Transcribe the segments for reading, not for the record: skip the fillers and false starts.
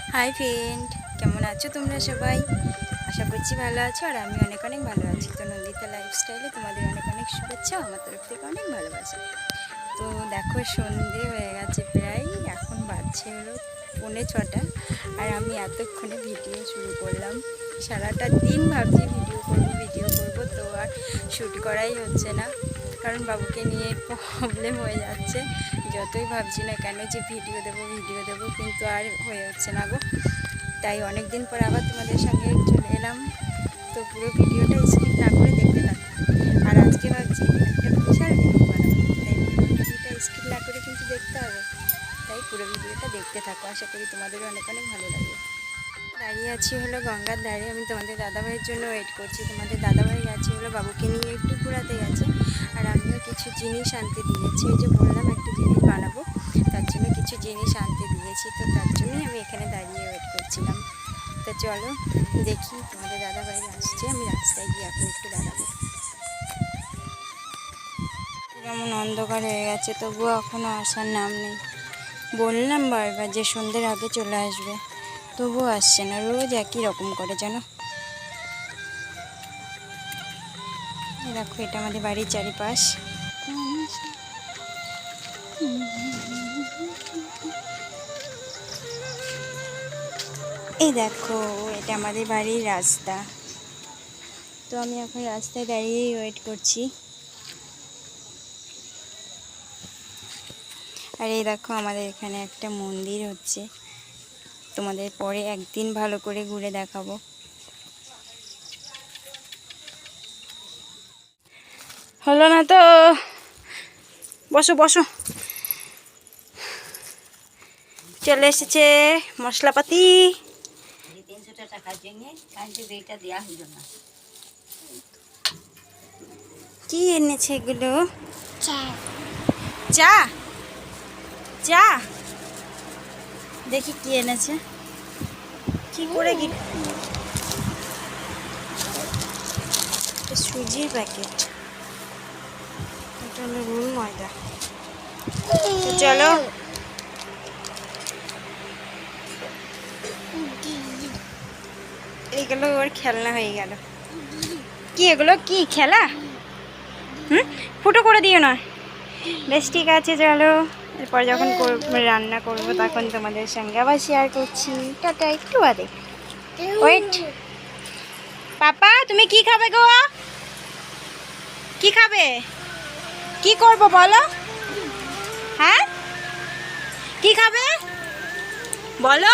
Hi friend, কেমন আছো তোমরা সবাই? আশা করছি ভালো আছো, আর আমি অনেক অনেক ভালো আছি। তো নন্দিতা লাইফস্টাইলে তোমাদের অনেক অনেক শুভেচ্ছা, আমার তরফ থেকে অনেক ভালোবাসা। তো দেখো, সন্ধে হয়ে গেছে প্রায়, এখন বাজছে হলো 5:45, আর আমি এতক্ষণে ভিডিও শুরু করলাম। সারাটা দিন ভাবছি ভিডিও করব, তো আর শ্যুট করাই হচ্ছে না, কারণ বাবুকে নিয়ে প্রবলেম হয়ে যাচ্ছে। যতই ভাবছি না কেন যে ভিডিও দেবো, কিন্তু আর হয়ে হচ্ছে না গো। তাই অনেক দিন পর আবার তোমাদের সঙ্গে চলে এলাম। তো পুরো ভিডিওটা স্কিপ না করে দেখতে থাকো। আর আজকে ভাবছি একটা বিশাল ভিডিও বানাবো, তাই পুরো ভিডিওটা স্কিপ না করে কিন্তু দেখতে হবে। তাই পুরো ভিডিওটা দেখতে থাকো, আশা করি তোমাদেরও অনেক অনেক ভালো লাগবে। দাঁড়িয়ে আছি হলো গঙ্গার ধারে, আমি তোমাদের দাদাভাইয়ের জন্য ওয়েট করছি। তোমাদের দাদাভাই গেছে হলো বাবুকে নিয়ে একটু ঘোরাতে গেছে, আর আমিও কিছু জিনিস আনতে দিয়েছি। এই যে বললাম একটা জিনিস বানাবো, তার জন্য কিছু জিনিস আনতে দিয়েছি, তো তার জন্যই আমি এখানে দাঁড়িয়ে ওয়েট করছিলাম। তা চলো দেখি, তোমাদের দাদাভাই আসছে, আমি রাস্তায় গিয়ে এখন একটু দাঁড়াবো। কেমন অন্ধকার হয়ে গেছে, তবুও এখনও আসার নাম নেই। বললাম বারবার যে সন্ধ্যের আগে চলে আসবে, তবুও আসছে না। রোজ একই রকম করে যেন। দেখো, এটা আমাদের বাড়ির চারিপাশ। এই দেখো, এটা আমাদের বাড়ির রাস্তা। তো আমি এখন রাস্তায় দাঁড়িয়েই ওয়েট করছি। আর এই দেখো, আমাদের এখানে একটা মন্দির হচ্ছে, তোমাদের পরে একদিন ভালো করে ঘুরে দেখাবো। হলো না তো, বসো বসো। চলে এসেছে মশলাপাতি। 300 টাকার জন্য কালকে এইটা দেওয়া হইল না। কি এনেছে এগুলো? চা চা চা দেখি কি এনেছে, কি করে কি। সুজির প্যাকেট, এটা হলো রুল ময়দা। তো চলো, এগুলো ওর খেলনা হয়ে গেল। কি এগুলো, কি খেলা? ফুটো করে দিও না। বেশ, ঠিক আছে, চলো। এরপর যখন রান্না করবো তখন তোমাদের সঙ্গে আবার শেয়ার করছি। টাটা, একটু বাদে। ওয়েট। পাপা, তুমি কি খাবে গো? কি খাবে? কি করব বলো? হ্যাঁ, কি খাবে বলো?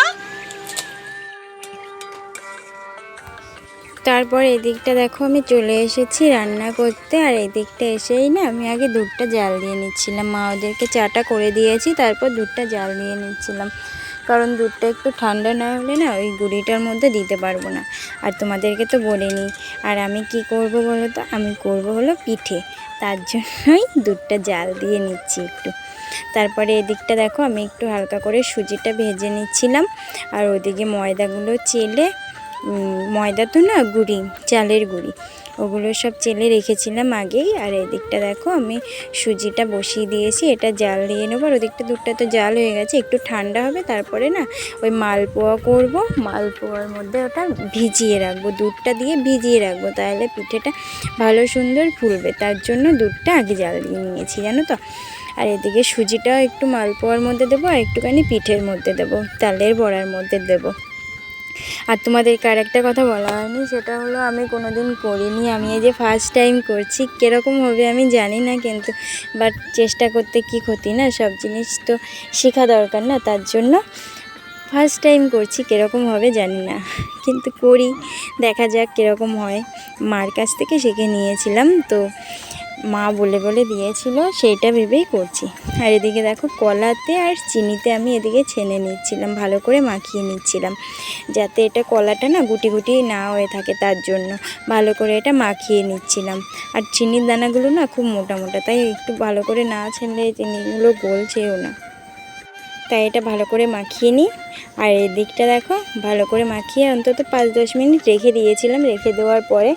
তারপর এদিকটা দেখো, আমি চলে এসেছি রান্না করতে। আর এদিকটা এসেই না, আমি আগে দুধটা জাল দিয়ে নিচ্ছিলাম। মা ওদেরকে চাটা করে দিয়েছি, তারপর দুধটা জাল দিয়ে নিচ্ছিলাম, কারণ দুধটা একটু ঠান্ডা না হলে না ওই গুঁড়িটার মধ্যে দিতে পারবো না। আর তোমাদেরকে তো বলিনি। আর আমি কি করব বলো তো, আমি করব হলো পিঠে, তার জন্যই দুধটা জাল দিয়ে নিচ্ছি একটু। তারপরে এদিকটা দেখো, আমি একটু হালকা করে সুজিটা ভেজে নিচ্ছিলাম, আর ওদিকে ময়দাগুলো চেলে, ময়দা তো না, গুঁড়ি, চালের গুঁড়ি, ওগুলো সব চেলে রেখেছিলাম আগেই। আর এদিকটা দেখো, আমি সুজিটা বসিয়ে দিয়েছি, এটা জাল দিয়ে নেবো। আর ওদিকটা দুধটা তো জাল হয়ে গেছে, একটু ঠান্ডা হবে, তারপরে না ওই মালপোয়া করব। মালপোয়ার মধ্যে ওটা ভিজিয়ে রাখবো, দুধটা দিয়ে ভিজিয়ে রাখবো, তাহলে পিঠেটা ভালো সুন্দর ফুলবে। তার জন্য দুধটা আগে জাল দিয়ে নিয়েছি, জানো তো। আর এদিকে সুজিটাও একটু মালপোয়ার মধ্যে দেবো, আর একটুখানি পিঠের মধ্যে দেবো, তালের বড়ার মধ্যে দেবো। আর তোমাদেরকে আরেকটা কথা বলা হয়নি, সেটা হলো আমি কোনো দিন করিনি। আমি এই যে ফার্স্ট টাইম করছি, কীরকম হবে আমি জানি না, কিন্তু বাট চেষ্টা করতে কি ক্ষতি না, সব জিনিস তো শেখা দরকার না, তার জন্য ফার্স্ট টাইম করছি। কীরকম হবে জানি না, কিন্তু করি, দেখা যাক কীরকম হয়। মার কাছ থেকে শিখে নিয়েছিলাম, তো মা বলে বলে দিয়েছিল, সেইটা ভেবেই করছি। আর এদিকে দেখো, কলাতে আর চিনিতে আমি এদিকে ছেনে নিচ্ছিলাম, ভালো করে মাখিয়ে নিচ্ছিলাম, যাতে এটা কলাটা না গুটি গুটি না হয়ে থাকে, তার জন্য ভালো করে এটা মাখিয়ে নিচ্ছিলাম। আর চিনির দানাগুলো না খুব মোটা মোটা, তাই একটু ভালো করে না ছেনলে চিনিগুলো গলছেও না, তাই এটা ভালো করে মাখিয়ে নিই। আর এই দিকটা দেখো ভালো করে মাখিয়ে অন্তত 5-10 মিনিট রেখে দিয়েছিলাম। রেখে দেওয়ার পরে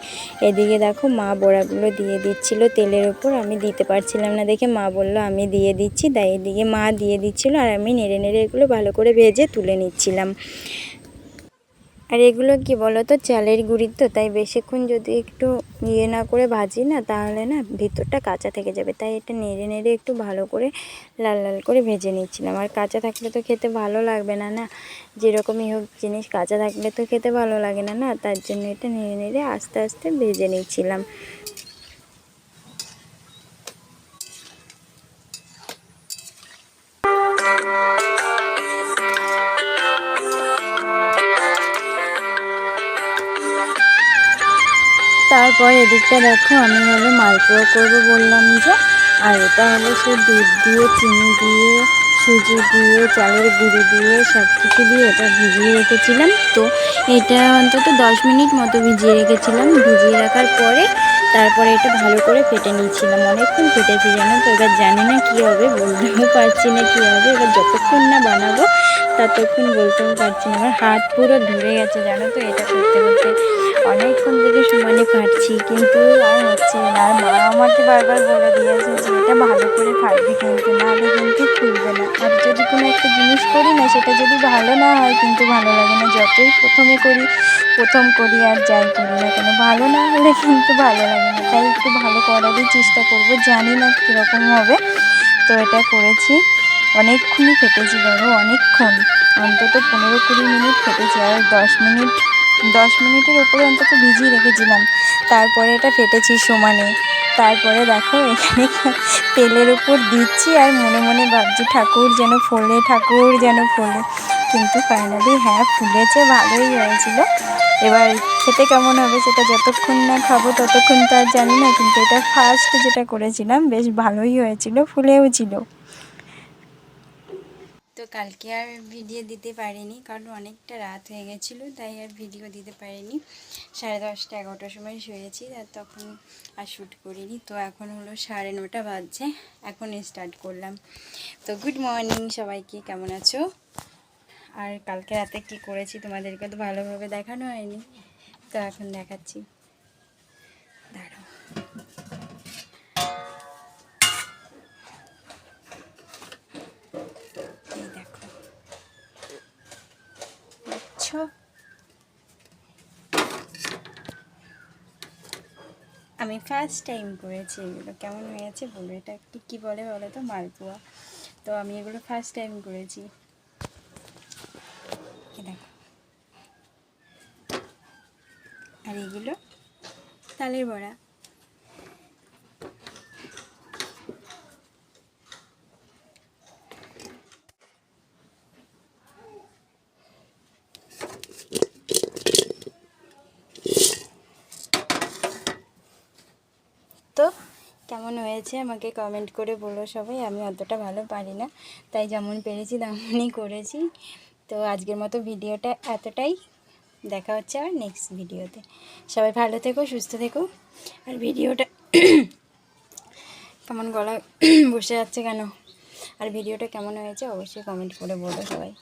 এদিকে দেখো মা বড়াগুলো দিয়ে দিচ্ছিল তেলের উপর। আমি দিতে পারছিলাম না দেখে মা বলল আমি দিয়ে দিচ্ছি, তাই এদিকে মা দিয়ে দিচ্ছিল আর আমি নেড়ে নেড়ে এগুলো ভালো করে ভেজে তুলে নিচ্ছিলাম। আর এগুলো কি বলো তো, চালের গুঁড়ির তো, তাই বেশিক্ষণ যদি একটু ইয়ে না করে ভাজি না তাহলে না ভিতরটা কাঁচা থেকে যাবে। তাই এটা নেড়ে নেড়ে একটু ভালো করে লাল লাল করে ভেজে নিচ্ছিলাম। আর কাঁচা থাকলে তো খেতে ভালো লাগবে না, না যেরকমই হোক জিনিস কাঁচা থাকলে তো খেতে ভালো লাগে না, না তার জন্য এটা নেড়ে নেড়ে আস্তে আস্তে ভেজে নিচ্ছিলাম। তারপর এদিকটা দেখো আমি হলো মালপোয়া করবো বললাম যে, আর এটা হলো সে দুধ দিয়ে চিনি দিয়ে সুজি দিয়ে চালের গুঁড়ি দিয়ে সব কিছু দিয়ে এটা ভিজিয়ে রেখেছিলাম। তো এটা অন্তত 10 মিনিট মতো ভিজিয়ে রেখেছিলাম। ভিজিয়ে রাখার পরে তারপরে এটা ভালো করে ফেটে নিয়েছিলাম। অনেকক্ষণ ফেটেছি জানো তো, এবার জানি না কী হবে, বলতেও পারছি না কী হবে। এবার যতক্ষণ না বানাবো ততক্ষণ বলতেও পারছি না। আমার হাত পুরো ধরে গেছে জানো তো, এটা করতে করতে অনেকক্ষণ থেকে সমানে কাটছি কিন্তু আর হচ্ছে না। আর মা আমাকে বারবার বলে দিয়েছে যে এটা ভালো করে ফাটবে কিন্তু, নাহলে কিন্তু ফুলবে না। আর যদি কোনো একটা জিনিস করি না সেটা যদি ভালো না হয় কিন্তু ভালো লাগে না। যতই প্রথম করি আর যাই করি না কেন, ভালো না হলে কিন্তু ভালো লাগে না। তাই একটু ভালো করারই চেষ্টা করব, জানি না কীরকম হবে। তো এটা করেছি, অনেকক্ষণই ফেটেছি ধরো, অনেকক্ষণ অন্তত 15-20 মিনিট ফেটেছি। আর 10 মিনিটের ওপরে অন্তত ভিজিয়ে রেখেছিলাম, তারপরে এটা ফেটেছি সমানে। তারপরে দেখো এখানে তেলের উপর দিচ্ছি আর মনে মনে ভাবছি ঠাকুর যেন ফোলে, ঠাকুর যেন ফোলে। কিন্তু ফাইনালি হ্যাঁ ফুলেছে, ভালোই হয়েছিল। এবার খেতে কেমন হবে সেটা যতক্ষণ না খাবো ততক্ষণ তো আর জানি না, কিন্তু এটা ফার্স্ট যেটা করেছিলাম বেশ ভালোই হয়েছিল, ফুলেও ছিল। তো কালকে আর ভিডিও দিতে পারিনি কারণ অনেকটা রাত হয়ে গেছিলো, তাই আর ভিডিও দিতে পারিনি। 10:30-11টার সময় শুয়েছি, আর তখন আর শ্যুট করিনি। তো এখন হলো 9:30 বাজছে, এখন স্টার্ট করলাম। তো গুড মর্নিং সবাইকে, কেমন আছো? আর কালকে রাতে কি করেছি তোমাদেরকে তো ভালোভাবে দেখানো হয়নি, তো এখন দেখাচ্ছি, দাঁড়াও। এই দেখো, দেখছো? আমি ফার্স্ট টাইম করেছি এগুলো, কেমন হয়েছে বলো। এটা একটু কী বলে বলো তো, মালপোয়া। তো আমি এগুলো ফার্স্ট টাইম করেছি। দেখো, আর এগুলো তালের বড়া। তো কেমন হয়েছে আমাকে কমেন্ট করে বলো সবাই। আমি অতটা ভালো পারি না, তাই যেমন পেরেছি তেমনই করেছি। তো আজকের মতো ভিডিওটা এতটাই, দেখা হচ্ছে আর নেক্সট ভিডিওতে। সবাই ভালো থেকো, সুস্থ থেকো। আর ভিডিওটা কেমন গলা বসে যাচ্ছে কেন, আর ভিডিওটা কেমন হয়েছে অবশ্যই কমেন্ট করে বলো সবাই।